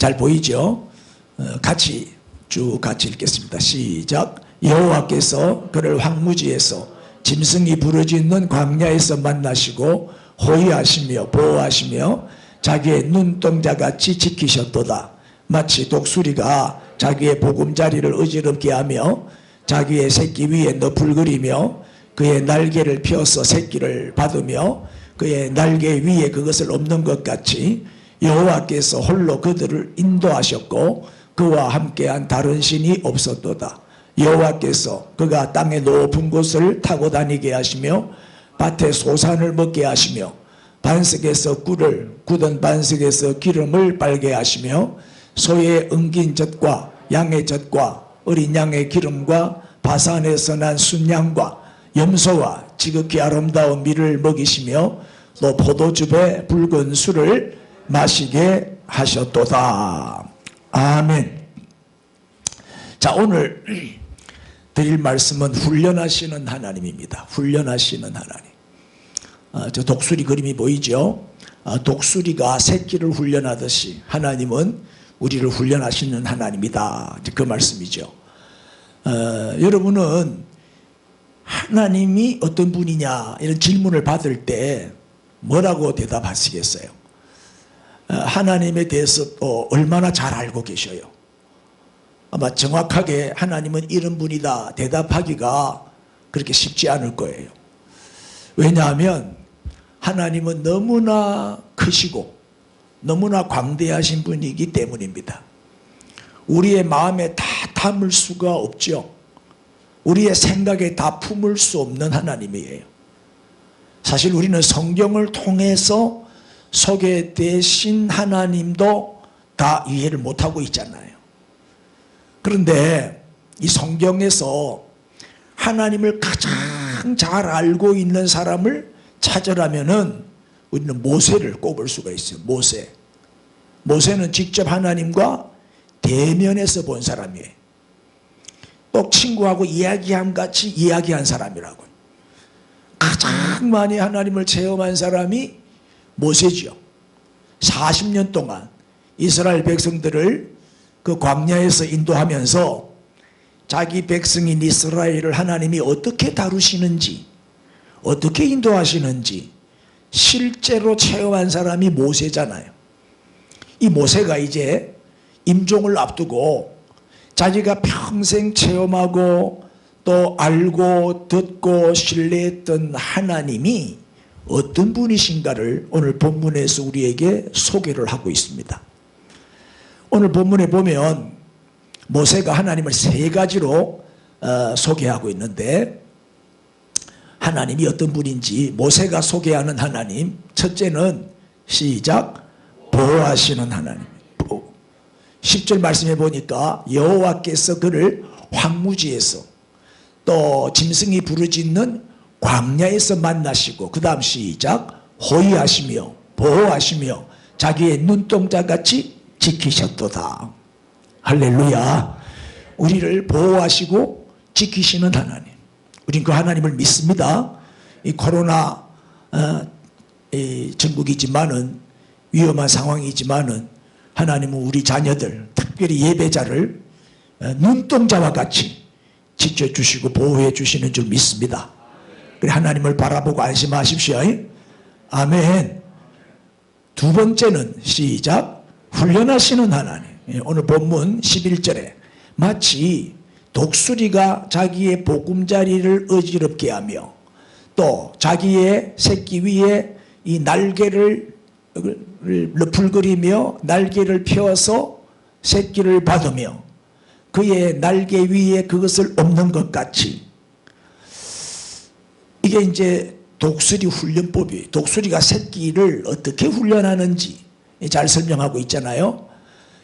잘 보이죠? 같이 읽겠습니다. 시작. 여호와께서 그를 황무지에서 짐승이 부르짖는 광야에서 만나시고 호위하시며 보호하시며 자기의 눈동자같이 지키셨도다. 마치 독수리가 자기의 보금자리를 어지럽게 하며 자기의 새끼 위에 너풀거리며 그의 날개를 펴서 새끼를 받으며 그의 날개 위에 그것을 엎는 것 같이 여호와께서 홀로 그들을 인도하셨고 그와 함께한 다른 신이 없었도다. 여호와께서 그가 땅의 높은 곳을 타고 다니게 하시며 밭에 소산을 먹게 하시며 반석에서 꿀을 굳은 반석에서 기름을 빨게 하시며 소의 엉긴 젖과 양의 젖과 어린 양의 기름과 바산에서 난 순양과 염소와 지극히 아름다운 밀을 먹이시며 또 포도즙에 붉은 술을 마시게 하셨도다. 아멘. 자, 오늘 드릴 말씀은 훈련하시는 하나님입니다. 훈련하시는 하나님. 저 독수리 그림이 보이죠? 독수리가 새끼를 훈련하듯이 하나님은 우리를 훈련하시는 하나님이다. 그 말씀이죠. 여러분은 하나님이 어떤 분이냐 이런 질문을 받을 때 뭐라고 대답하시겠어요? 하나님에 대해서 또 얼마나 잘 알고 계셔요? 아마 정확하게 하나님은 이런 분이다 대답하기가 그렇게 쉽지 않을 거예요. 왜냐하면 하나님은 너무나 크시고 너무나 광대하신 분이기 때문입니다. 우리의 마음에 다 담을 수가 없죠. 우리의 생각에 다 품을 수 없는 하나님이에요. 사실 우리는 성경을 통해서 소개되신 하나님도 다 이해를 못하고 있잖아요. 그런데 이 성경에서 하나님을 가장 잘 알고 있는 사람을 찾으라면은 우리는 모세를 꼽을 수가 있어요. 모세는 직접 하나님과 대면해서 본 사람이에요. 또 친구하고 이야기함 같이 이야기한 사람이라고요. 가장 많이 하나님을 체험한 사람이 모세지요. 40년 동안 이스라엘 백성들을 그 광야에서 인도하면서 자기 백성인 이스라엘을 하나님이 어떻게 다루시는지, 어떻게 인도하시는지 실제로 체험한 사람이 모세잖아요. 이 모세가 이제 임종을 앞두고 자기가 평생 체험하고 또 알고 듣고 신뢰했던 하나님이 어떤 분이신가를 오늘 본문에서 우리에게 소개를 하고 있습니다. 오늘 본문에 보면 모세가 하나님을 세 가지로 소개하고 있는데 하나님이 어떤 분인지 모세가 소개하는 하나님, 첫째는 시작, 보호하시는 하나님. 10절 말씀해 보니까 여호와께서 그를 황무지에서 또 짐승이 부르짖는 광야에서 만나시고 그 다음 시작, 호위하시며 보호하시며 자기의 눈동자같이 지키셨도다. 할렐루야. 우리를 보호하시고 지키시는 하나님, 우린 그 하나님을 믿습니다. 이 코로나 전국이지만은 위험한 상황이지만은 하나님은 우리 자녀들, 특별히 예배자를 눈동자와 같이 지켜주시고 보호해 주시는 줄 믿습니다. 그래 하나님을 바라보고 안심하십시오. 아멘. 두 번째는 시작, 훈련하시는 하나님. 오늘 본문 11절에 마치 독수리가 자기의 보금자리를 어지럽게 하며 또 자기의 새끼 위에 이 날개를 너풀거리며 날개를 펴서 새끼를 받으며 그의 날개 위에 그것을 엎는 것 같이, 이게 이제 독수리 훈련법이에요. 독수리가 새끼를 어떻게 훈련하는지 잘 설명하고 있잖아요.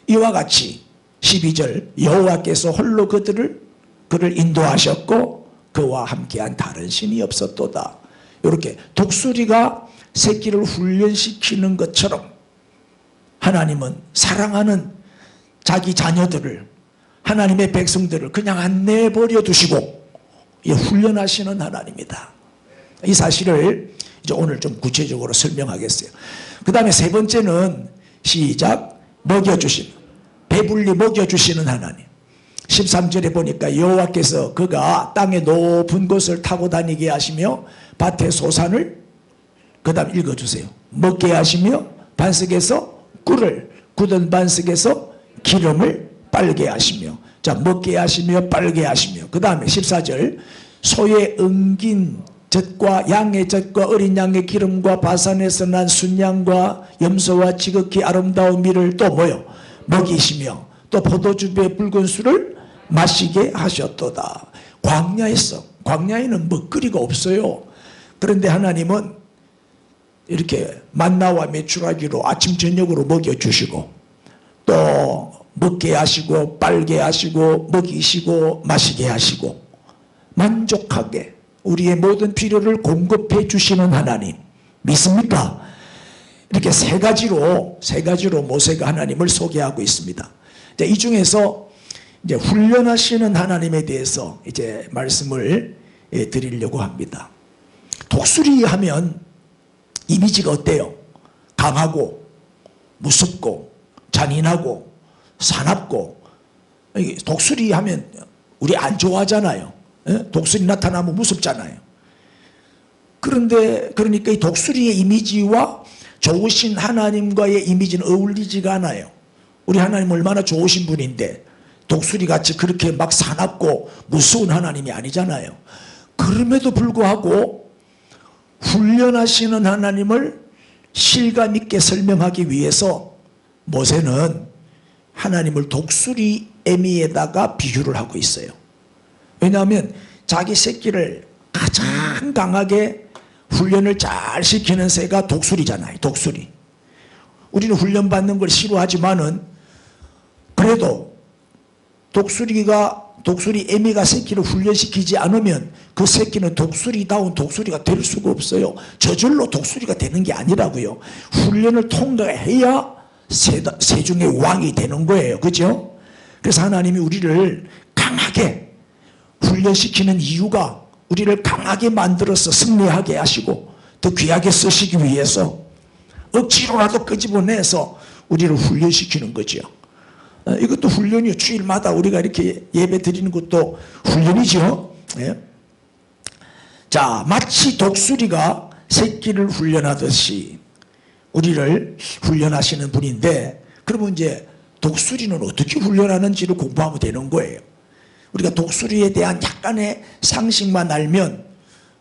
이와 같이 12절 여호와께서 홀로 그를 인도하셨고 그와 함께한 다른 신이 없었도다. 이렇게 독수리가 새끼를 훈련시키는 것처럼 하나님은 사랑하는 자기 자녀들을, 하나님의 백성들을 그냥 안 내버려 두시고 훈련하시는 하나님이다. 이 사실을 이제 오늘 좀 구체적으로 설명하겠어요. 그 다음에 세 번째는 시작, 먹여주신. 배불리 먹여주시는 하나님. 13절에 보니까 여호와께서 그가 땅의 높은 곳을 타고 다니게 하시며 밭의 소산을, 그 다음 읽어주세요. 먹게 하시며 반석에서 꿀을, 굳은 반석에서 기름을 빨게 하시며. 자, 먹게 하시며 빨게 하시며. 그 다음에 14절 소의 엉긴 젖과 양의 젖과 어린 양의 기름과 바산에서 난 순양과 염소와 지극히 아름다운 밀을 또 뭐요? 먹이시며 또 포도주의 붉은 술을 마시게 하셨도다. 광야에서, 광야에는 먹거리가 없어요. 그런데 하나님은 이렇게 만나와 메추라기로 아침 저녁으로 먹여주시고 또 먹게 하시고 빨게 하시고 먹이시고 마시게 하시고 만족하게 우리의 모든 필요를 공급해 주시는 하나님 믿습니까? 이렇게 세 가지로 모세가 하나님을 소개하고 있습니다. 이 중에서 이제 훈련하시는 하나님에 대해서 이제 말씀을 드리려고 합니다. 독수리 하면 이미지가 어때요? 강하고 무섭고 잔인하고 사납고. 독수리 하면 우리 안 좋아하잖아요. 독수리 나타나면 무섭잖아요. 그런데 그러니까 이 독수리의 이미지와 좋으신 하나님과의 이미지는 어울리지가 않아요. 우리 하나님 얼마나 좋으신 분인데 독수리같이 그렇게 막 사납고 무서운 하나님이 아니잖아요. 그럼에도 불구하고 훈련하시는 하나님을 실감 있게 설명하기 위해서 모세는 하나님을 독수리 애미에다가 비유를 하고 있어요. 왜냐하면 자기 새끼를 가장 강하게 훈련을 잘 시키는 새가 독수리잖아요. 독수리. 우리는 훈련받는 걸 싫어하지만은 그래도 독수리 애미가 새끼를 훈련시키지 않으면 그 새끼는 독수리다운 독수리가 될 수가 없어요. 저절로 독수리가 되는 게 아니라고요. 훈련을 통과해야 새 중에 왕이 되는 거예요. 그죠? 그래서 하나님이 우리를 강하게 훈련시키는 이유가 우리를 강하게 만들어서 승리하게 하시고 더 귀하게 쓰시기 위해서 억지로라도 끄집어내서 우리를 훈련시키는 거죠. 이것도 훈련이요. 주일마다 우리가 이렇게 예배 드리는 것도 훈련이죠. 예. 자, 마치 독수리가 새끼를 훈련하듯이 우리를 훈련하시는 분인데, 그러면 이제 독수리는 어떻게 훈련하는지를 공부하면 되는 거예요. 우리가 독수리에 대한 약간의 상식만 알면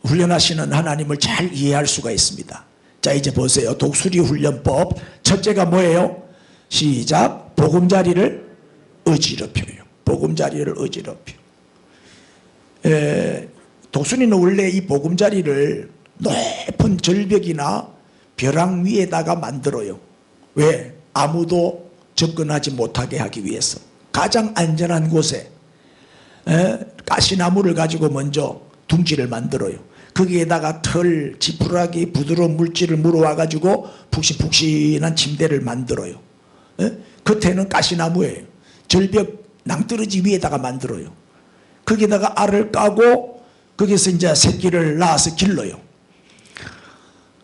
훈련하시는 하나님을 잘 이해할 수가 있습니다. 자, 이제 보세요. 독수리 훈련법 첫째가 뭐예요? 시작. 보금자리를 어지럽혀요. 보금자리를 어지럽혀. 독수리는 원래 이 보금자리를 높은 절벽이나 벼랑 위에다가 만들어요. 왜? 아무도 접근하지 못하게 하기 위해서. 가장 안전한 곳에 가시나무를 가지고 먼저 둥지를 만들어요. 거기에다가 털, 지푸라기, 부드러운 물질을 물어와 가지고 푹신푹신한 침대를 만들어요. 겉에는 가시나무예요. 절벽 낭떠러지 위에다가 만들어요. 거기에다가 알을 까고 거기서 이제 새끼를 낳아서 길러요.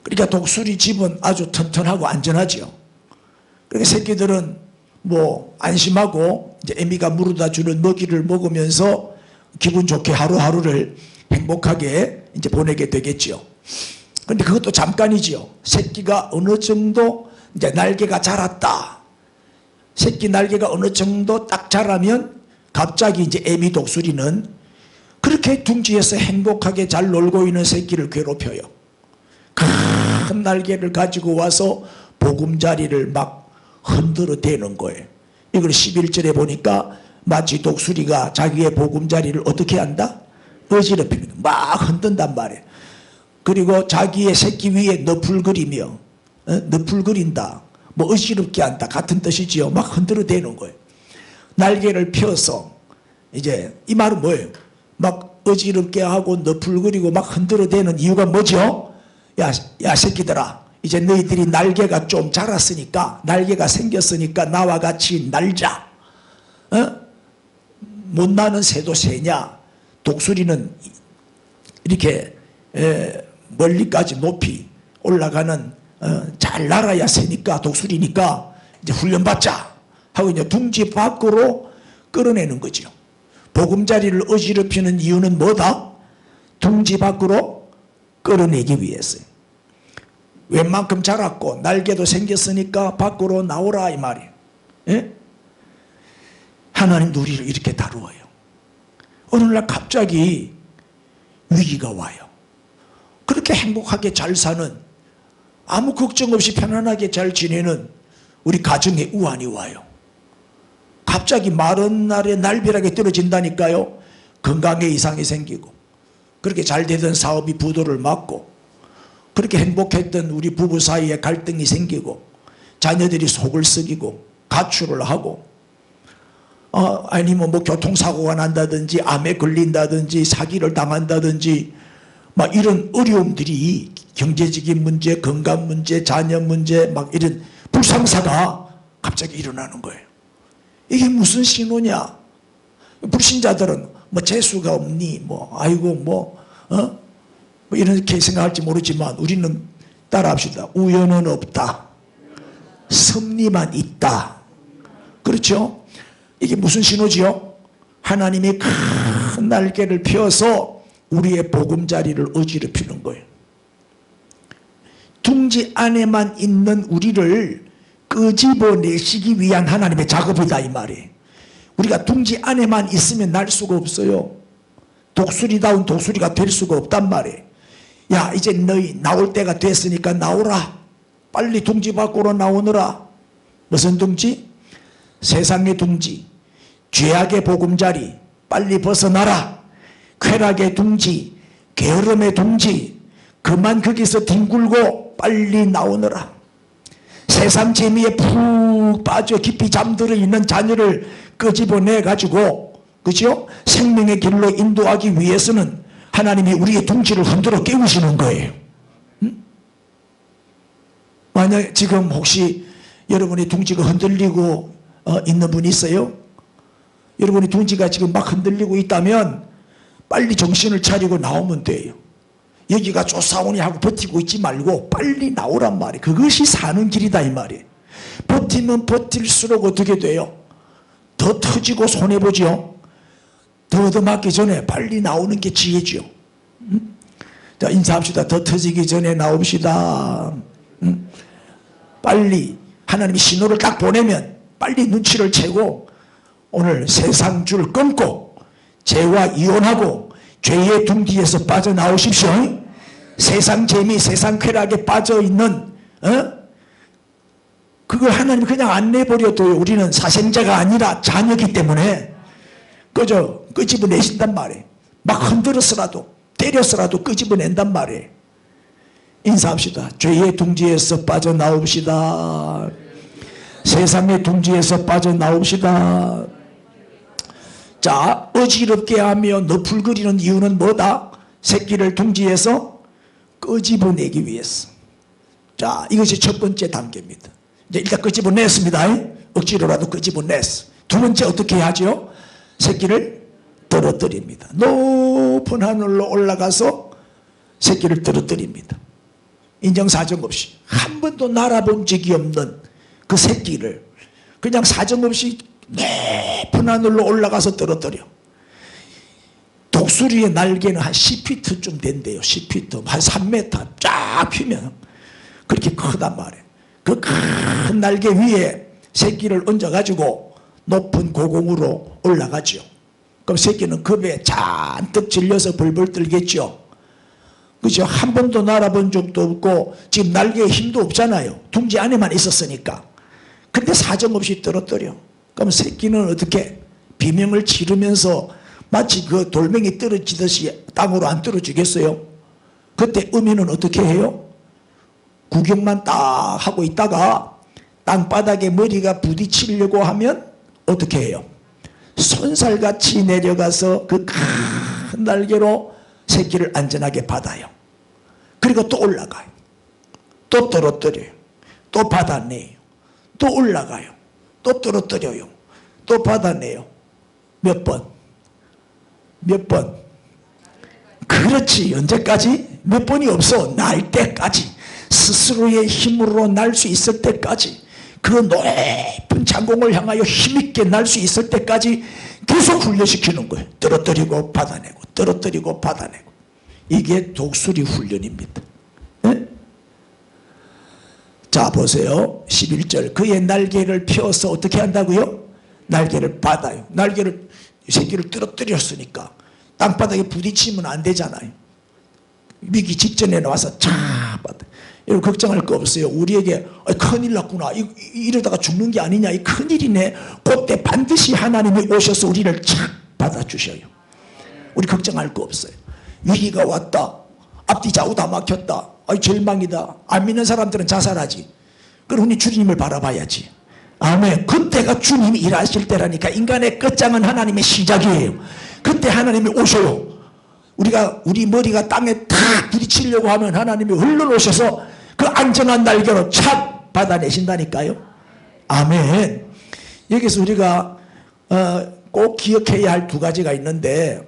그러니까 독수리 집은 아주 튼튼하고 안전하죠. 그러니까 새끼들은 뭐 안심하고 이제 애미가 물어다 주는 먹이를 먹으면서 기분 좋게 하루하루를 행복하게 이제 보내게 되겠죠. 그런데 그것도 잠깐이지요. 새끼가 어느 정도 이제 날개가 자랐다. 새끼 날개가 어느 정도 딱 자라면 갑자기 이제 애미 독수리는 그렇게 둥지에서 행복하게 잘 놀고 있는 새끼를 괴롭혀요. 큰 날개를 가지고 와서 보금자리를 막 흔들어 대는 거예요. 이걸 11절에 보니까 마치 독수리가 자기의 보금자리를 어떻게 한다? 어지럽히는 거예요. 막 흔든단 말이에요. 그리고 자기의 새끼 위에 너풀거리며 너풀거린다. 뭐 어지럽게 한다. 같은 뜻이지요. 막 흔들어 대는 거예요. 날개를 펴서 이제 이 말은 뭐예요? 막 어지럽게 하고 너풀거리고 막 흔들어 대는 이유가 뭐죠? 야 새끼들아, 이제 너희들이 날개가 좀 자랐으니까, 날개가 생겼으니까 나와 같이 날자. 못 나는 새도 새냐? 독수리는 이렇게 멀리까지 높이 올라가는 잘 날아야 새니까, 독수리니까 이제 훈련받자. 하고 이제 둥지 밖으로 끌어내는 거죠. 보금자리를 어지럽히는 이유는 뭐다? 둥지 밖으로 끌어내기 위해서요. 웬만큼 자랐고 날개도 생겼으니까 밖으로 나오라 이 말이에요. 예? 하나님도 우리를 이렇게 다루어요. 어느 날 갑자기 위기가 와요. 그렇게 행복하게 잘 사는, 아무 걱정 없이 편안하게 잘 지내는 우리 가정에 우환이 와요. 갑자기 마른 날에 날벼락이 떨어진다니까요. 건강에 이상이 생기고, 그렇게 잘 되던 사업이 부도를 맞고, 그렇게 행복했던 우리 부부 사이에 갈등이 생기고, 자녀들이 속을 썩이고 가출을 하고, 아니면 뭐 교통사고가 난다든지 암에 걸린다든지 사기를 당한다든지 막 이런 어려움들이, 경제적인 문제, 건강 문제, 자녀 문제, 막 이런 불상사가 갑자기 일어나는 거예요. 이게 무슨 신호냐? 불신자들은 뭐 재수가 없니? 뭐 아이고 뭐 이렇게 생각할지 모르지만 우리는 따라합시다. 우연은 없다. 섭리만 있다. 그렇죠? 이게 무슨 신호지요? 하나님이 큰 날개를 펴서 우리의 보금자리를 어지럽히는 거예요. 둥지 안에만 있는 우리를 끄집어내시기 위한 하나님의 작업이다 이 말이에요. 우리가 둥지 안에만 있으면 날 수가 없어요. 독수리다운 독수리가 될 수가 없단 말이에요. 야, 이제 너희 나올 때가 됐으니까 나오라. 빨리 둥지 밖으로 나오느라. 무슨 둥지? 세상의 둥지, 죄악의 보금자리 빨리 벗어나라. 쾌락의 둥지, 게으름의 둥지, 그만 거기서 뒹굴고 빨리 나오느라. 세상 재미에 푹 빠져 깊이 잠들어 있는 자녀를 끄집어내 가지고, 그죠? 생명의 길로 인도하기 위해서는 하나님이 우리의 둥지를 흔들어 깨우시는 거예요. 만약 지금 혹시 여러분의 둥지가 흔들리고 있는 분이 있어요? 여러분의 둥지가 지금 막 흔들리고 있다면 빨리 정신을 차리고 나오면 돼요. 여기가 쫓아오니 하고 버티고 있지 말고 빨리 나오란 말이에요. 그것이 사는 길이다 이 말이에요. 버티면 버틸수록 어떻게 돼요? 더 터지고 손해보죠. 더 얻어맞기 전에 빨리 나오는 게 지혜죠. 자, 인사합시다. 더 터지기 전에 나옵시다. 빨리 하나님이 신호를 딱 보내면 빨리 눈치를 채고 오늘 세상 줄 끊고 죄와 이혼하고 죄의 둥지에서 빠져나오십시오. 세상 재미, 세상 쾌락에 빠져있는 그걸 하나님 그냥 안 내버려둬요. 우리는 사생자가 아니라 자녀이기 때문에 그저 끄집어내신단 말이에요. 막 흔들어서라도 때려서라도 끄집어낸단 말이에요. 인사합시다. 죄의 둥지에서 빠져나옵시다. 세상의 둥지에서 빠져나옵시다. 자, 어지럽게 하며 너풀거리는 이유는 뭐다? 새끼를 둥지에서 끄집어내기 위해서. 자, 이것이 첫 번째 단계입니다. 이제 일단 끄집어냈습니다. 억지로라도 끄집어냈어. 두 번째 어떻게 하죠? 새끼를 떨어뜨립니다. 높은 하늘로 올라가서 새끼를 떨어뜨립니다. 인정사정 없이 한 번도 날아본 적이 없는 그 새끼를 그냥 사정없이 높은 하늘로 올라가서 떨어뜨려. 독수리의 날개는 한 10피트쯤 된대요. 10피트, 한 3m 쫙 피면 그렇게 크단 말이에요. 그 큰 날개 위에 새끼를 얹어가지고 높은 고공으로 올라가죠. 그럼 새끼는 겁에 잔뜩 질려서 벌벌 떨겠죠. 그죠? 한 번도 날아본 적도 없고 지금 날개에 힘도 없잖아요. 둥지 안에만 있었으니까. 근데 사정없이 떨어뜨려. 그럼 새끼는 어떻게? 비명을 지르면서 마치 그 돌멩이 떨어지듯이 땅으로 안 떨어지겠어요? 그때 어미는 어떻게 해요? 구경만 딱 하고 있다가 땅바닥에 머리가 부딪히려고 하면 어떻게 해요? 손살같이 내려가서 그 큰 날개로 새끼를 안전하게 받아요. 그리고 또 올라가요. 또 떨어뜨려요. 또 받아내요. 또 올라가요. 또 떨어뜨려요. 또 받아내요. 몇 번? 몇 번? 그렇지. 언제까지? 몇 번이 없어. 날 때까지. 스스로의 힘으로 날 수 있을 때까지. 그 높은 창공을 향하여 힘있게 날 수 있을 때까지 계속 훈련시키는 거예요. 떨어뜨리고 받아내고 떨어뜨리고 받아내고. 이게 독수리 훈련입니다. 네? 자 보세요. 11절 그의 날개를 펴서 어떻게 한다고요? 날개를 받아요. 날개를 새끼를 떨어뜨렸으니까 땅바닥에 부딪히면 안 되잖아요. 위기 직전에 나와서 차 받아. 여러분 걱정할 거 없어요. 우리에게 큰일 났구나 이러다가 죽는 게 아니냐 이 큰일이네. 그때 반드시 하나님이 오셔서 우리를 착 받아주셔요. 우리 걱정할 거 없어요. 위기가 왔다. 앞뒤 좌우 다 막혔다. 절망이다. 안 믿는 사람들은 자살하지. 그러니 주님을 바라봐야지. 아멘. 그때가 주님이 일하실 때라니까. 인간의 끝장은 하나님의 시작이에요. 그때 하나님이 오셔요. 우리 머리가 땅에 탁 부딪히려고 하면 하나님이 흘러오셔서 그 안전한 날개로 착 받아내신다니까요. 아멘. 여기서 우리가 꼭 기억해야 할 두 가지가 있는데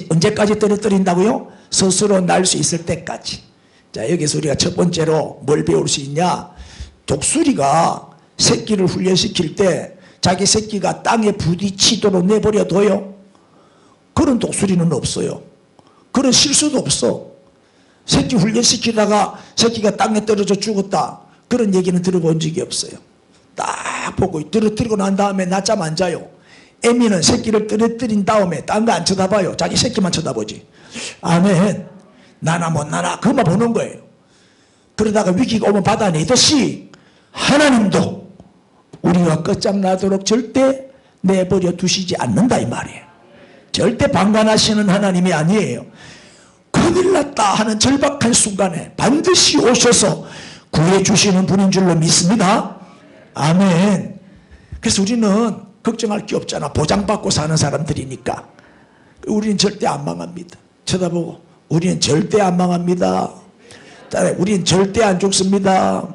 언제까지 떨어뜨린다고요? 스스로 날 수 있을 때까지. 자 여기서 우리가 첫 번째로 뭘 배울 수 있냐? 독수리가 새끼를 훈련시킬 때 자기 새끼가 땅에 부딪히도록 내버려둬요. 그런 독수리는 없어요. 그런 실수도 없어. 새끼 훈련시키다가 새끼가 땅에 떨어져 죽었다. 그런 얘기는 들어본 적이 없어요. 딱 보고 떨어뜨리고 난 다음에 낮잠 안 자요. 애미는 새끼를 떨어뜨린 다음에 딴 거 안 쳐다봐요. 자기 새끼만 쳐다보지. 아멘. 나나 못 나나 그것만 보는 거예요. 그러다가 위기가 오면 받아내듯이 하나님도 우리가 끝장나도록 절대 내버려 두시지 않는다 이 말이에요. 절대 방관하시는 하나님이 아니에요. 큰일 났다 하는 절박한 순간에 반드시 오셔서 구해주시는 분인 줄로 믿습니다. 아멘. 그래서 우리는 걱정할 게 없잖아. 보장받고 사는 사람들이니까. 우리는 절대 안 망합니다. 쳐다보고 우리는 절대 안 망합니다. 우리는 절대 안 죽습니다.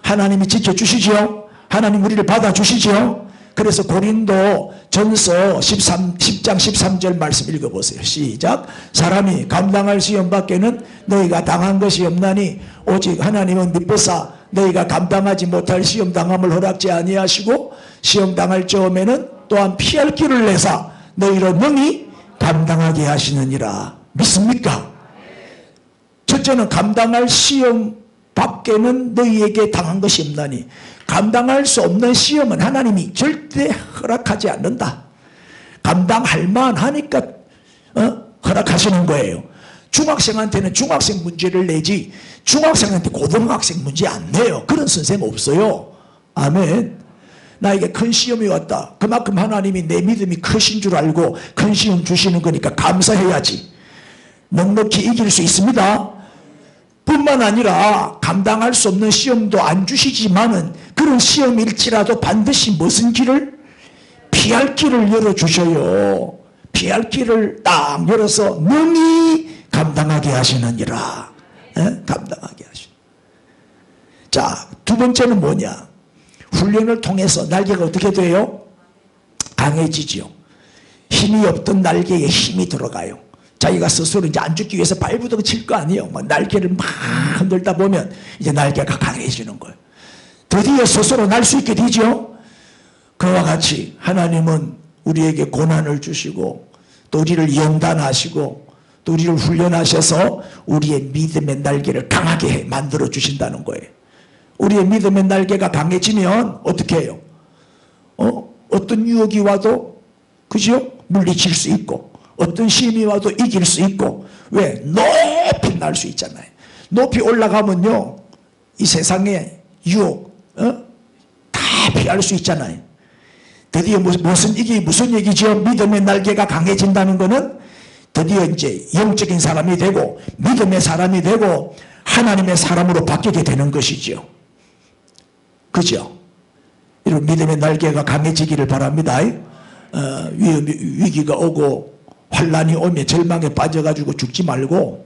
하나님이 지켜주시죠. 하나님 우리를 받아주시죠. 그래서 고린도 전서 10장 13절 말씀 읽어보세요. 시작. 사람이 감당할 시험 밖에는 너희가 당한 것이 없나니 오직 하나님은 미쁘사 너희가 감당하지 못할 시험 당함을 허락지 아니하시고 시험 당할 즈음에는 또한 피할 길을 내사 너희로 능히 감당하게 하시느니라. 믿습니까? 첫째는 감당할 시험 밖에는 너희에게 당한 것이 없나니. 감당할 수 없는 시험은 하나님이 절대 허락하지 않는다. 감당할 만하니까 허락하시는 거예요. 중학생한테는 중학생 문제를 내지 중학생한테 고등학생 문제 안 내요. 그런 선생 없어요. 아멘. 나에게 큰 시험이 왔다. 그만큼 하나님이 내 믿음이 크신 줄 알고 큰 시험 주시는 거니까 감사해야지. 넉넉히 이길 수 있습니다. 뿐만 아니라 감당할 수 없는 시험도 안 주시지만은 그런 시험일지라도 반드시 무슨 길을? 피할 길을 열어주셔요. 피할 길을 딱 열어서 능히 감당하게 하시느니라. 감당하게 하시는. 자, 두 번째는 뭐냐? 훈련을 통해서 날개가 어떻게 돼요? 강해지죠. 힘이 없던 날개에 힘이 들어가요. 자기가 스스로 이제 안 죽기 위해서 발부둥 칠 거 아니에요. 막 날개를 막 흔들다 보면 이제 날개가 강해지는 거예요. 드디어 스스로 날 수 있게 되죠. 그와 같이 하나님은 우리에게 고난을 주시고 또 우리를 연단하시고 또 우리를 훈련하셔서 우리의 믿음의 날개를 강하게 만들어 주신다는 거예요. 우리의 믿음의 날개가 강해지면 어떻게 해요? 어떤 유혹이 와도 그죠? 물리칠 수 있고 어떤 시험이 와도 이길 수 있고. 왜? 높이 날 수 있잖아요. 높이 올라가면요 이 세상의 유혹 다 피할 수 있잖아요. 드디어 이게 무슨 얘기죠? 믿음의 날개가 강해진다는 것은 드디어 이제 영적인 사람이 되고 믿음의 사람이 되고 하나님의 사람으로 바뀌게 되는 것이죠. 그죠? 이런 믿음의 날개가 강해지기를 바랍니다. 위기가 오고 환란이 오면 절망에 빠져가지고 죽지 말고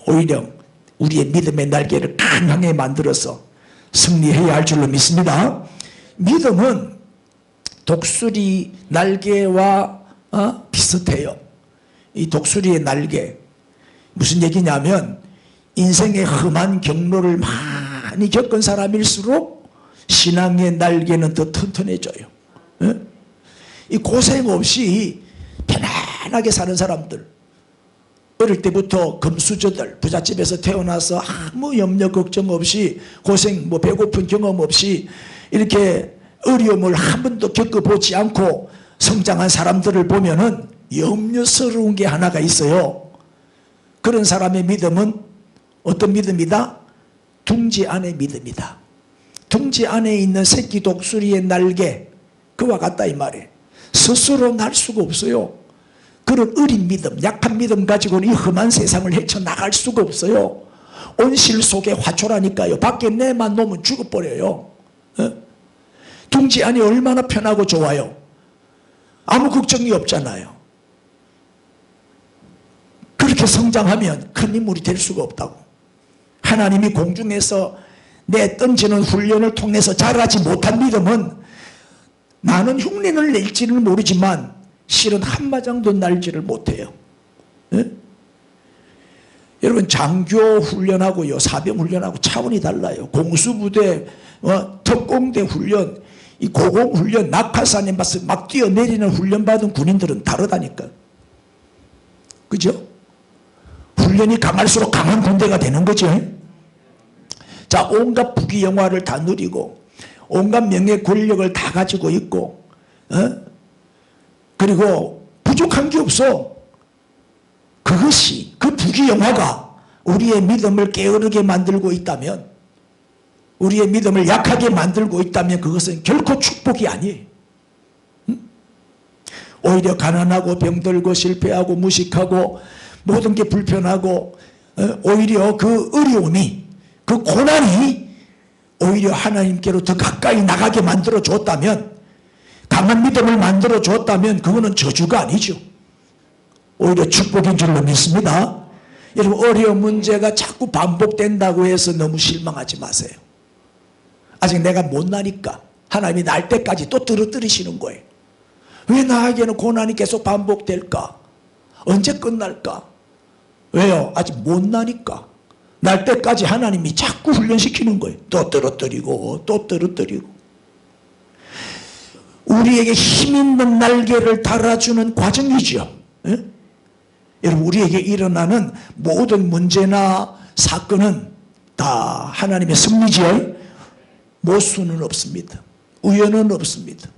오히려 우리의 믿음의 날개를 강하게 만들어서 승리해야 할 줄로 믿습니다. 믿음은 독수리 날개와 비슷해요. 이 독수리의 날개 무슨 얘기냐면 인생의 험한 경로를 많이 겪은 사람일수록 신앙의 날개는 더 튼튼해져요. 예? 이 고생 없이 편안하게 사는 사람들, 어릴 때부터 금수저들, 부잣집에서 태어나서 아무 염려 걱정 없이 고생, 배고픈 경험 없이 이렇게 어려움을 한 번도 겪어보지 않고 성장한 사람들을 보면은 염려스러운 게 하나가 있어요. 그런 사람의 믿음은 어떤 믿음이다? 둥지 안의 믿음이다. 둥지 안에 있는 새끼 독수리의 날개, 그와 같다 이 말이에요. 스스로 날 수가 없어요. 그런 어린 믿음, 약한 믿음 가지고는 이 험한 세상을 헤쳐나갈 수가 없어요. 온실 속에 화초라니까요. 밖에 내만 놓으면 죽어버려요. 둥지 안이 얼마나 편하고 좋아요. 아무 걱정이 없잖아요. 그렇게 성장하면 큰 인물이 될 수가 없다고. 하나님이 공중에서 내던지는 훈련을 통해서 자라지 못한 믿음은 나는 흉내를 낼지는 모르지만 실은 한마장도 날지를 못해요. 예? 여러분, 장교 훈련하고요, 사병 훈련하고 차원이 달라요. 공수부대, 특공대 훈련, 이 고공 훈련, 낙하산에 막 뛰어내리는 훈련 받은 군인들은 다르다니까. 그죠? 훈련이 강할수록 강한 군대가 되는 거죠. 자, 온갖 부귀 영화를 다 누리고 온갖 명예 권력을 다 가지고 있고, 그리고 부족한 게 없어. 그것이, 그 부귀 영화가 우리의 믿음을 게으르게 만들고 있다면, 우리의 믿음을 약하게 만들고 있다면 그것은 결코 축복이 아니에요. 오히려 가난하고 병들고 실패하고 무식하고 모든 게 불편하고, 오히려 그 어려움이, 그 고난이 오히려 하나님께로 더 가까이 나가게 만들어 줬다면, 강한 믿음을 만들어 줬다면 그거는 저주가 아니죠. 오히려 축복인 줄로 믿습니다. 여러분, 어려운 문제가 자꾸 반복된다고 해서 너무 실망하지 마세요. 아직 내가 못나니까 하나님이 날 때까지 또 떨어뜨리시는 거예요. 왜 나에게는 고난이 계속 반복될까? 언제 끝날까? 왜요? 아직 못나니까. 날 때까지 하나님이 자꾸 훈련시키는 거예요. 또 떨어뜨리고 또 떨어뜨리고. 우리에게 힘있는 날개를 달아주는 과정이죠. 예? 여러분, 우리에게 일어나는 모든 문제나 사건은 다 하나님의 섭리지요. 모순은 없습니다. 우연은 없습니다.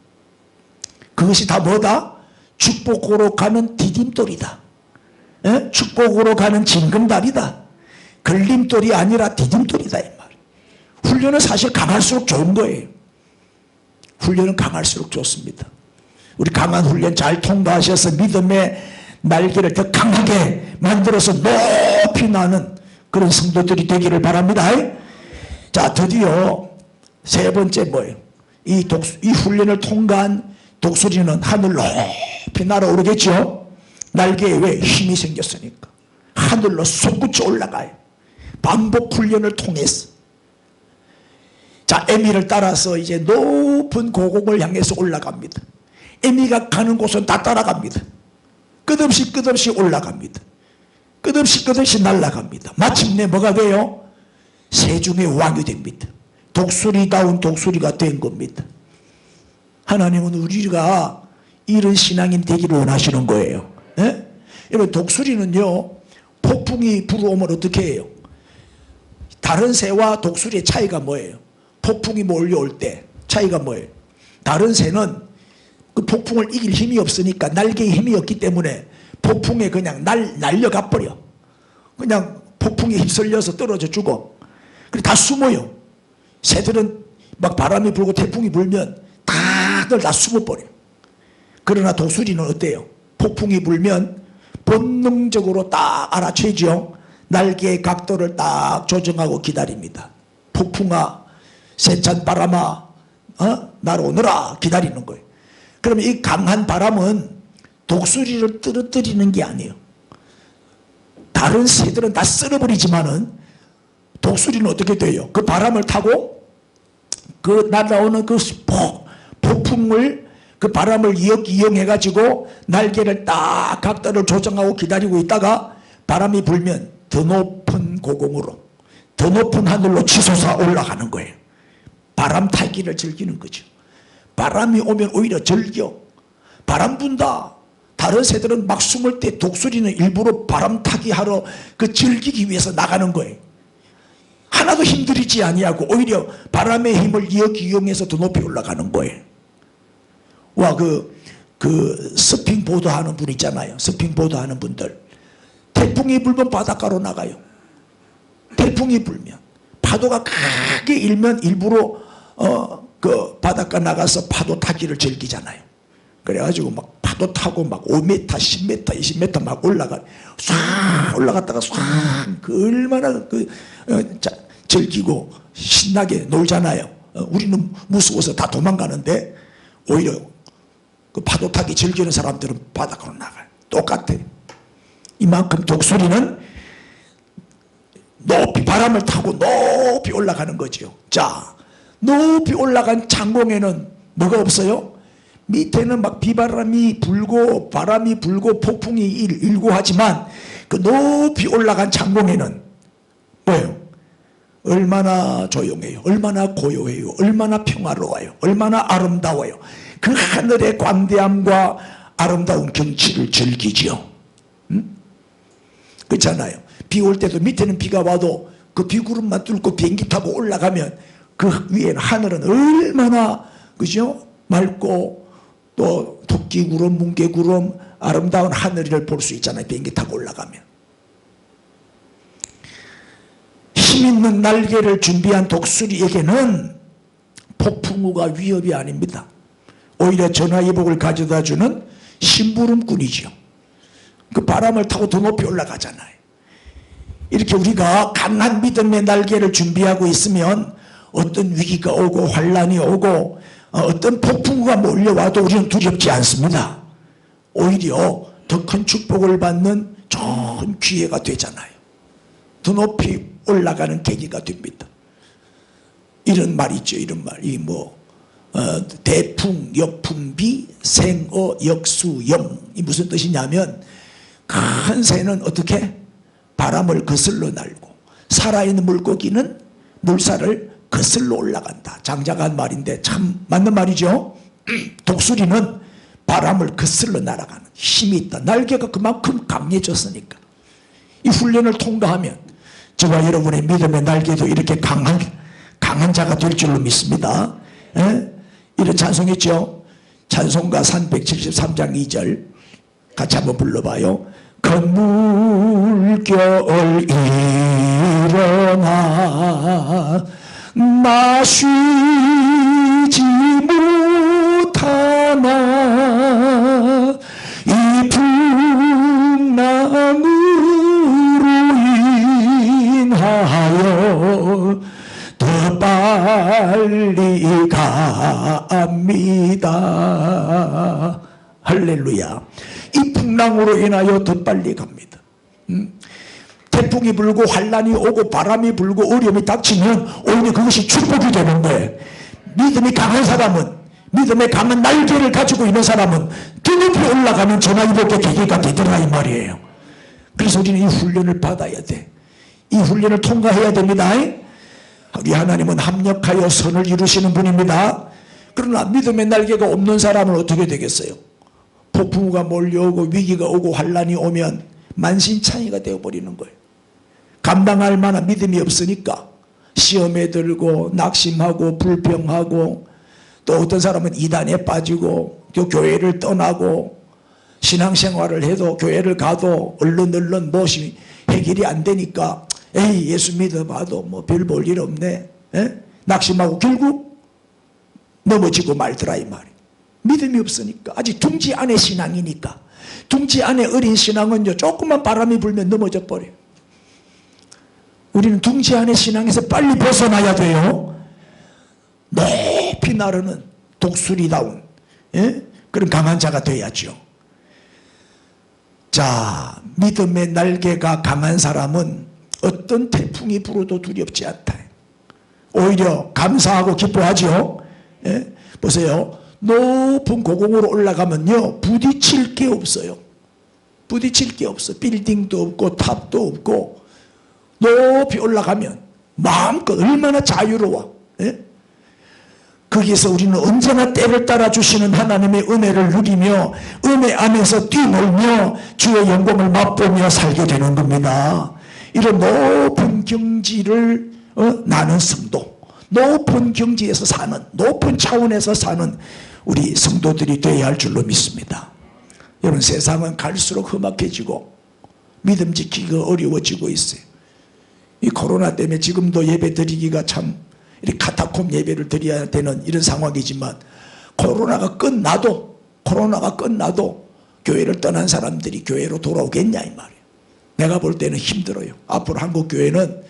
그것이 다 뭐다? 축복으로 가는 디딤돌이다. 예? 축복으로 가는 징검다리다. 걸림돌이 아니라 디딤돌이다 이 말. 훈련은 사실 강할수록 좋은 거예요. 훈련은 강할수록 좋습니다. 우리 강한 훈련 잘 통과하셔서 믿음의 날개를 더 강하게 만들어서 높이 나는 그런 성도들이 되기를 바랍니다. 자, 드디어 세 번째 뭐예요? 이 훈련을 통과한 독수리는 하늘 높이 날아오르겠죠. 날개에 왜? 힘이 생겼으니까. 하늘로 솟구쳐 올라가요. 반복 훈련을 통해서. 자, 에미를 따라서 이제 높은 고공을 향해서 올라갑니다. 에미가 가는 곳은 다 따라갑니다. 끝없이 올라갑니다. 끝없이 날아갑니다. 마침내 뭐가 돼요? 세중의 왕이 됩니다. 독수리다운 독수리가 된 겁니다. 하나님은 우리가 이런 신앙인 되기를 원하시는 거예요. 예? 여러분, 독수리는요, 폭풍이 불어오면 어떻게 해요? 다른 새와 독수리의 차이가 뭐예요? 폭풍이 몰려올 때 차이가 뭐예요? 다른 새는 그 폭풍을 이길 힘이 없으니까, 날개에 힘이 없기 때문에 폭풍에 그냥 날려가 버려. 그냥 폭풍에 휩쓸려서 떨어져 죽어. 그리고 다 숨어요. 새들은 막 바람이 불고 태풍이 불면 다들 다 숨어버려. 그러나 독수리는 어때요? 폭풍이 불면 본능적으로 딱 알아채죠. 날개의 각도를 딱 조정하고 기다립니다. 폭풍아, 세찬 바람아, 날아오너라 기다리는 거예요. 그러면 이 강한 바람은 독수리를 떨어뜨리는 게 아니에요. 다른 새들은 다 쓸어버리지만은 독수리는 어떻게 돼요? 그 바람을 타고 그 날아오는 그 폭풍을, 그 바람을 이용해 가지고 날개를 딱 각도를 조정하고 기다리고 있다가 바람이 불면 더 높은 고공으로, 더 높은 하늘로 치솟아 올라가는 거예요. 바람 타기를 즐기는 거죠. 바람이 오면 오히려 즐겨. 바람 분다. 다른 새들은 막 숨을 때 독수리는 일부러 바람 타기 하러 그 즐기기 위해서 나가는 거예요. 하나도 힘들이지 아니하고 오히려 바람의 힘을 이용해서 더 높이 올라가는 거예요. 와, 그 서핑보드 하는 분 있잖아요. 서핑보드 하는 분들. 태풍이 불면 바닷가로 나가요. 태풍이 불면. 파도가 크게 일면 일부러 그 바닷가 나가서 파도 타기를 즐기잖아요. 그래가지고 막 파도 타고 막 5m, 10m, 20m 막 싹 올라갔다가 싹 그 얼마나 즐기고 신나게 놀잖아요. 우리는 무서워서 다 도망가는데 오히려 그 파도 타기 즐기는 사람들은 바닷가로 나가요. 똑같아. 이만큼 독수리는 높이 바람을 타고 높이 올라가는 거죠. 자, 높이 올라간 창공에는 뭐가 없어요? 밑에는 막 비바람이 불고 바람이 불고 폭풍이 일고 하지만 그 높이 올라간 창공에는 뭐예요? 얼마나 조용해요. 얼마나 고요해요. 얼마나 평화로워요. 얼마나 아름다워요. 그 하늘의 광대함과 아름다운 경치를 즐기죠. 그렇잖아요. 비 올 때도 밑에는 비가 와도 그 비구름만 뚫고 비행기 타고 올라가면 그 위에는 하늘은 얼마나 그죠? 맑고 또 토끼구름, 뭉게구름 아름다운 하늘을 볼 수 있잖아요. 비행기 타고 올라가면. 힘있는 날개를 준비한 독수리에게는 폭풍우가 위협이 아닙니다. 오히려 전화위복을 가져다주는 심부름꾼이죠. 그 바람을 타고 더 높이 올라가잖아요. 이렇게 우리가 강한 믿음의 날개를 준비하고 있으면 어떤 위기가 오고 환란이 오고 어떤 폭풍우가 몰려와도 우리는 두렵지 않습니다. 오히려 더 큰 축복을 받는 좋은 기회가 되잖아요. 더 높이 올라가는 계기가 됩니다. 이런 말 있죠. 이런 말. 대풍, 역풍비, 생어, 역수영. 이 무슨 뜻이냐면 큰 새는 어떻게? 바람을 거슬러 날고 살아있는 물고기는 물살을 거슬러 올라간다. 장자가 한 말인데 참 맞는 말이죠. 독수리는 바람을 거슬러 날아가는 힘이 있다. 날개가 그만큼 강해졌으니까. 이 훈련을 통과하면 저와 여러분의 믿음의 날개도 이렇게 강한 자가 될 줄로 믿습니다. 이런 찬송했죠. 찬송가 373장 2절 같이 한번 불러봐요. 큰 물결 일어나 나 쉬지 못하나 이 풍랑으로 인하여 더 빨리 갑니다. 할렐루야. 이 풍랑으로 인하여 더 빨리 갑니다. 태풍이 불고 환란이 오고 바람이 불고 어려움이 닥치면 오히려 그것이 축복이 되는 거예요. 믿음이 강한 사람은, 믿음의 강한 날개를 가지고 있는 사람은 더 높이 올라가는 전화위복의 계기가 되더라 이 말이에요. 그래서 우리는 이 훈련을 받아야 돼. 이 훈련을 통과해야 됩니다. 우리 하나님은 합력하여 선을 이루시는 분입니다. 그러나 믿음의 날개가 없는 사람은 어떻게 되겠어요? 폭풍우가 몰려오고 위기가 오고 환란이 오면 만신창이가 되어버리는 거예요. 감당할 만한 믿음이 없으니까 시험에 들고 낙심하고 불평하고 또 어떤 사람은 이단에 빠지고 또 교회를 떠나고 신앙생활을 해도 교회를 가도 얼른 무엇이 해결이 안 되니까 에이 예수 믿어봐도 뭐 별 볼 일 없네. 낙심하고 결국 넘어지고 말더라 이 말이에요. 믿음이 없으니까 아직 둥지 안의 신앙이니까. 둥지 안의 어린 신앙은요 조금만 바람이 불면 넘어져 버려요. 우리는 둥지 안의 신앙에서 빨리 벗어나야 돼요. 높이 나르는 독수리다운 그런 강한 자가 돼야죠. 자, 믿음의 날개가 강한 사람은 어떤 태풍이 불어도 두렵지 않다. 오히려 감사하고 기뻐하죠. 보세요. 높은 고공으로 올라가면요 부딪힐 게 없어요. 부딪힐 게 없어. 빌딩도 없고 탑도 없고 높이 올라가면 마음껏 얼마나 자유로워. 거기서 우리는 언제나 때를 따라 주시는 하나님의 은혜를 누리며 은혜 안에서 뛰놀며 주의 영광을 맛보며 살게 되는 겁니다. 이런 높은 경지를 나는 성도, 높은 경지에서 사는, 높은 차원에서 사는 우리 성도들이 되어야 할 줄로 믿습니다. 여러분, 세상은 갈수록 험악해지고 믿음 지키기가 어려워지고 있어요. 이 코로나 때문에 지금도 예배 드리기가 참 이렇게 카타콤 예배를 드려야 되는 이런 상황이지만, 코로나가 끝나도 교회를 떠난 사람들이 교회로 돌아오겠냐 이 말이에요. 내가 볼 때는 힘들어요. 앞으로 한국 교회는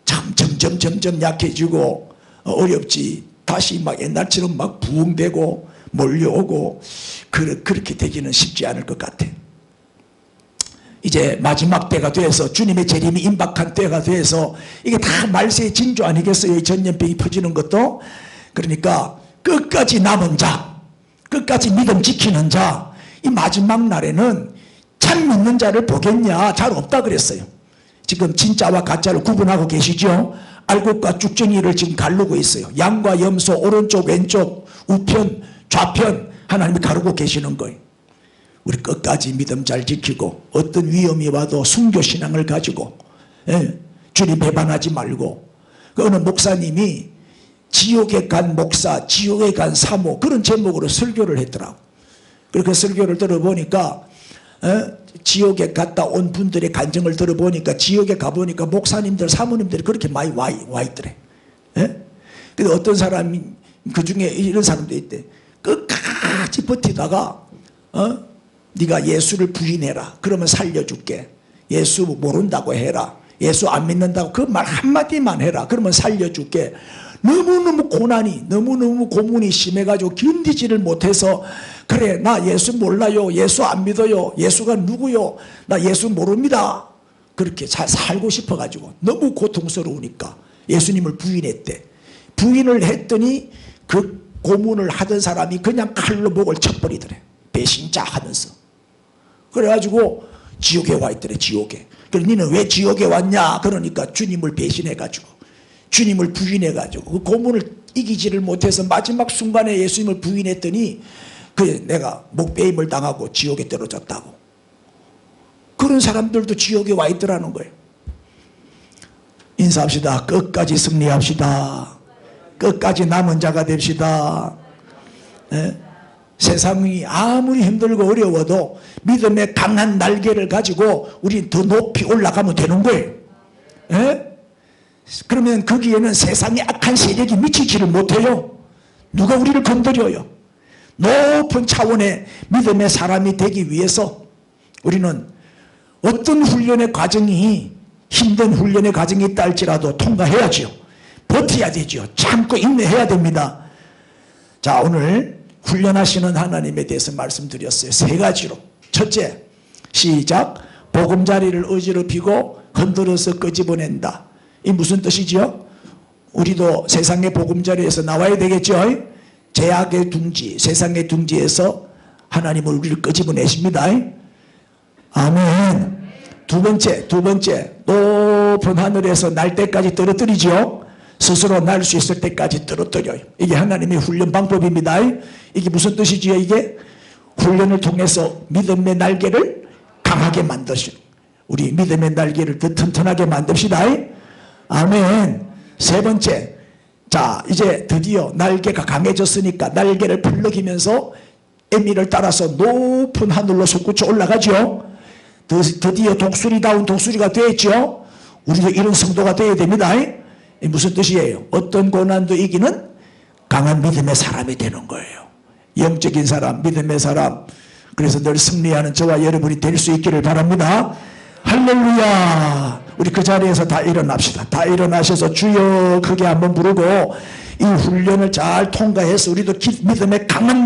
참 점점 약해지고 어렵지, 다시 막 옛날처럼 막 부흥되고 몰려오고 그렇게 되기는 쉽지 않을 것 같아요. 이제 마지막 때가 돼서 주님의 재림이 임박한 때가 돼서 이게 다 말세의 징조 아니겠어요? 이 전염병이 퍼지는 것도. 그러니까 끝까지 남은 자, 끝까지 믿음 지키는 자, 이 마지막 날에는 참 믿는 자를 보겠냐? 잘 없다 그랬어요. 지금 진짜와 가짜를 구분하고 계시죠? 알곡과 쭉정이를 지금 가르고 있어요. 양과 염소, 오른쪽 왼쪽 우편 좌편 하나님이 가르고 계시는 거예요. 우리 끝까지 믿음 잘 지키고 어떤 위험이 와도 순교신앙을 가지고 주님 배반하지 말고, 그 어느 목사님이 지옥에 간 목사, 지옥에 간 사모, 그런 제목으로 설교를 했더라고. 그렇게 설교를 들어보니까 지옥에 갔다 온 분들의 간증을 들어보니까, 지옥에 가보니까 목사님들 사모님들이 그렇게 많이 와 있더래. 근데 어떤 사람이 그 중에 이런 사람도 있대. 끝까지 버티다가 네가 예수를 부인해라, 그러면 살려줄게. 예수 모른다고 해라, 예수 안 믿는다고 그 말 한마디만 해라, 그러면 살려줄게. 너무너무 고난이, 너무너무 고문이 심해가지고 견디지를 못해서, 그래 나 예수 몰라요, 예수 안 믿어요, 예수가 누구요, 나 예수 모릅니다, 그렇게 잘 살고 싶어가지고 너무 고통스러우니까 예수님을 부인했대. 부인을 했더니 그 고문을 하던 사람이 그냥 칼로 목을 쳐버리더래. 배신자 하면서. 그래가지고 지옥에 와 있더래. 지옥에. 그래 너는 왜 지옥에 왔냐? 그러니까 주님을 배신해가지고, 주님을 부인해가지고 그 고문을 이기지를 못해서 마지막 순간에 예수님을 부인했더니 그래 내가 목배임을 당하고 지옥에 떨어졌다고. 그런 사람들도 지옥에 와 있더라는 거예요. 인사합시다. 끝까지 승리합시다. 끝까지 남은 자가 됩시다. 세상이 아무리 힘들고 어려워도 믿음의 강한 날개를 가지고 우리 더 높이 올라가면 되는 거예요. 그러면 거기에는 세상의 악한 세력이 미치지를 못해요. 누가 우리를 건드려요. 높은 차원의 믿음의 사람이 되기 위해서 우리는 어떤 훈련의 과정이, 힘든 훈련의 과정이 있다 할지라도 통과해야죠. 버텨야 되죠. 참고 인내해야 됩니다. 자, 오늘 훈련하시는 하나님에 대해서 말씀드렸어요. 세 가지로. 첫째, 시작. 보금자리를 어지럽히고 흔들어서 끄집어낸다. 이 무슨 뜻이죠? 우리도 세상의 보금자리에서 나와야 되겠죠. 제약의 둥지, 세상의 둥지에서 하나님은 우리를 끄집어내십니다. 아멘. 두 번째, 높은 하늘에서 날 때까지 떨어뜨리죠. 스스로 날 수 있을 때까지 떨어뜨려요. 이게 하나님의 훈련 방법입니다. 이게 무슨 뜻이지요? 이게 훈련을 통해서 믿음의 날개를 강하게 만드시는, 우리 믿음의 날개를 더 튼튼하게 만듭시다. 아멘. 세 번째, 자 이제 드디어 날개가 강해졌으니까 날개를 풀럭이면서 에미를 따라서 높은 하늘로 솟구쳐 올라가죠. 드디어 독수리다운 독수리가 되었죠. 우리도 이런 성도가 되어야 됩니다. 무슨 뜻이에요? 어떤 고난도 이기는 강한 믿음의 사람이 되는 거예요. 영적인 사람, 믿음의 사람. 그래서 늘 승리하는 저와 여러분이 될 수 있기를 바랍니다. 할렐루야. 우리 그 자리에서 다 일어납시다. 다 일어나셔서 주여 크게 한번 부르고 이 훈련을 잘 통과해서 우리도 믿음의 강한